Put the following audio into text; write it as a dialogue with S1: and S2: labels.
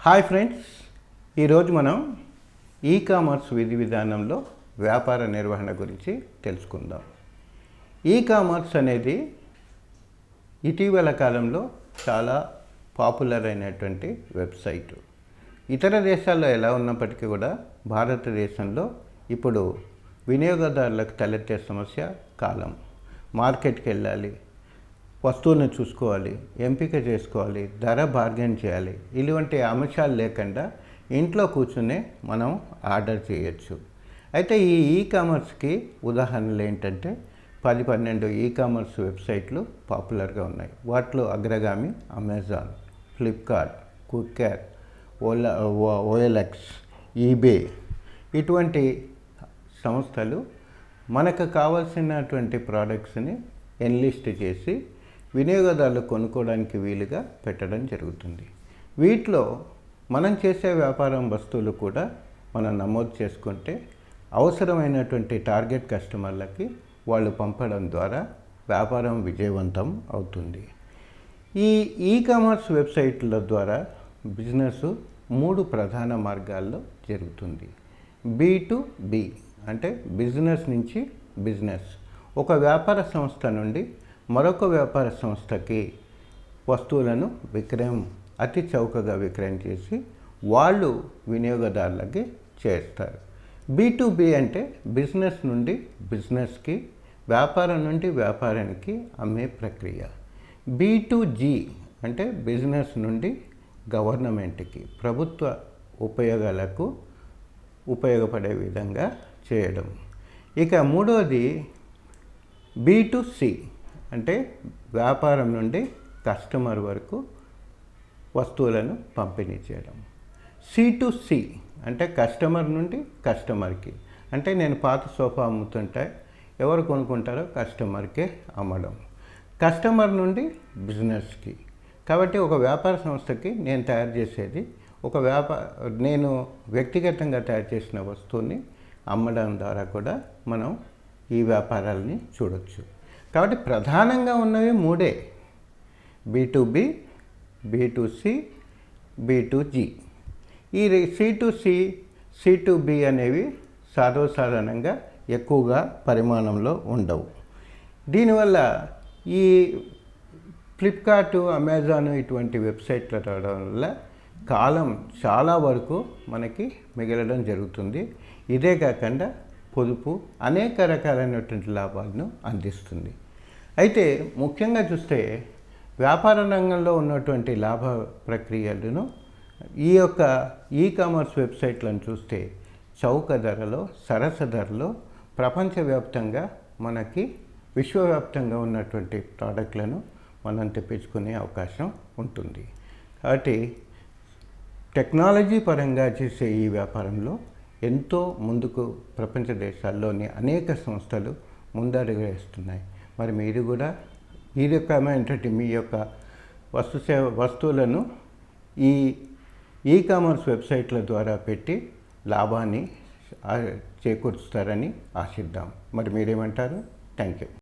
S1: Hi friends, ఈరోజు మనం ecommerce విధి విధానంలో వ్యాపార నిర్వహణ గురించి తెలుసుకుందాం. ఈకామర్స్ అనేది ఇటీవల కాలంలో చాలా పాపులర్ అయినటువంటి వెబ్సైట్. ఇతర దేశాల్లో ఎలా ఉన్నప్పటికీ కూడా భారతదేశంలో ఇప్పుడు వినియోగదారులకు తలెత్తే సమస్య కాలం. మార్కెట్కి వెళ్ళాలి, వస్తువులను చూసుకోవాలి, ఎంపిక చేసుకోవాలి, ధర బార్గెన్ చేయాలి. ఇటువంటి అంశాలు లేకుండా ఇంట్లో కూర్చునే మనం ఆర్డర్ చేయొచ్చు. అయితే ఈ ఈకామర్స్కి ఉదాహరణలు ఏంటంటే 10-12 ఈకామర్స్ వెబ్సైట్లు పాపులర్గా ఉన్నాయి. వాటిలో అగ్రగామి Amazon, Flipkart, Quikr, OLX, eBay ఇటువంటి సంస్థలు మనకు కావాల్సినటువంటి ప్రోడక్ట్స్ని ఎన్లిస్ట్ చేసి వినియోగదారులు కొనుక్కోవడానికి వీలుగా పెట్టడం జరుగుతుంది. వీటిలో మనం చేసే వ్యాపారం వస్తువులు కూడా మనం నమోదు చేసుకుంటే అవసరమైనటువంటి టార్గెట్ కస్టమర్లకి వాళ్ళు పంపడం ద్వారా వ్యాపారం విజయవంతం అవుతుంది. ఈ ఈకామర్స్ వెబ్సైట్ల ద్వారా బిజినెస్ 3 ప్రధాన మార్గాల్లో జరుగుతుంది. B2B అంటే బిజినెస్ నుంచి బిజినెస్. ఒక వ్యాపార సంస్థ నుండి మరొక వ్యాపార సంస్థకి వస్తువులను అతి చౌకగా విక్రయం చేసి వాళ్ళు వినియోగదారులకి చేస్తారు. B2B అంటే బిజినెస్ నుండి బిజినెస్కి, వ్యాపారం నుండి వ్యాపారానికి అమ్మే ప్రక్రియ. B2G అంటే బిజినెస్ నుండి గవర్నమెంట్కి, ప్రభుత్వ ఉపయోగాలకు ఉపయోగపడే విధంగా చేయడం. ఇక మూడవది B2C అంటే వ్యాపారం నుండి కస్టమర్ వరకు వస్తువులను పంపిణీ చేయడం. C2C అంటే కస్టమర్ నుండి కస్టమర్కి, అంటే నేను పాత సోఫా అమ్ముతుంటే ఎవరు కొనుక్కుంటారో కస్టమర్కే అమ్మడం. కస్టమర్ నుండి బిజినెస్కి. కాబట్టి ఒక వ్యాపార సంస్థకి నేను తయారు చేసేది నేను వ్యక్తిగతంగా తయారు చేసిన వస్తువుని అమ్మడం ద్వారా కూడా మనం ఈ వ్యాపారాలని చూడొచ్చు. కాబట్టి ప్రధానంగా ఉన్నవి 3: B2B, B2C, B2G. ఈ C2C, C2B అనేవి సర్వసాధారణంగా ఎక్కువగా పరిమాణంలో ఉండవు. దీనివల్ల ఈ ఫ్లిప్కార్ట్, అమెజాన్ ఇటువంటి వెబ్సైట్లు రావడం వల్ల కాలం చాలా వరకు మనకి మిగలడం జరుగుతుంది. ఇదే కాకుండా పొదుపు, అనేక రకాలైనటువంటి లాభాలను అందిస్తుంది. అయితే ముఖ్యంగా చూస్తే వ్యాపార రంగంలో ఉన్నటువంటి లాభ ప్రక్రియలను ఈ యొక్క ఈకామర్స్ వెబ్సైట్లను చూస్తే చౌక ధరలో, సరస ధరలో ప్రపంచవ్యాప్తంగా మనకి విశ్వవ్యాప్తంగా ఉన్నటువంటి ప్రోడక్ట్లను మనం తెప్పించుకునే అవకాశం ఉంటుంది. కాబట్టి టెక్నాలజీ పరంగా చేసే ఈ వ్యాపారంలో ఎంతో ముందుకు ప్రపంచ దేశాల్లోని అనేక సంస్థలు ముందడుగు వేస్తున్నాయి. మరి మీరు కూడా ఈ రకమైనటువంటి మీ యొక్క వస్తువులను ఈ ఈకామర్స్ వెబ్సైట్ల ద్వారా పెట్టి లాభాన్ని చేకూరుస్తారని ఆశిద్దాం. మరి మీరేమంటారు? Thank you.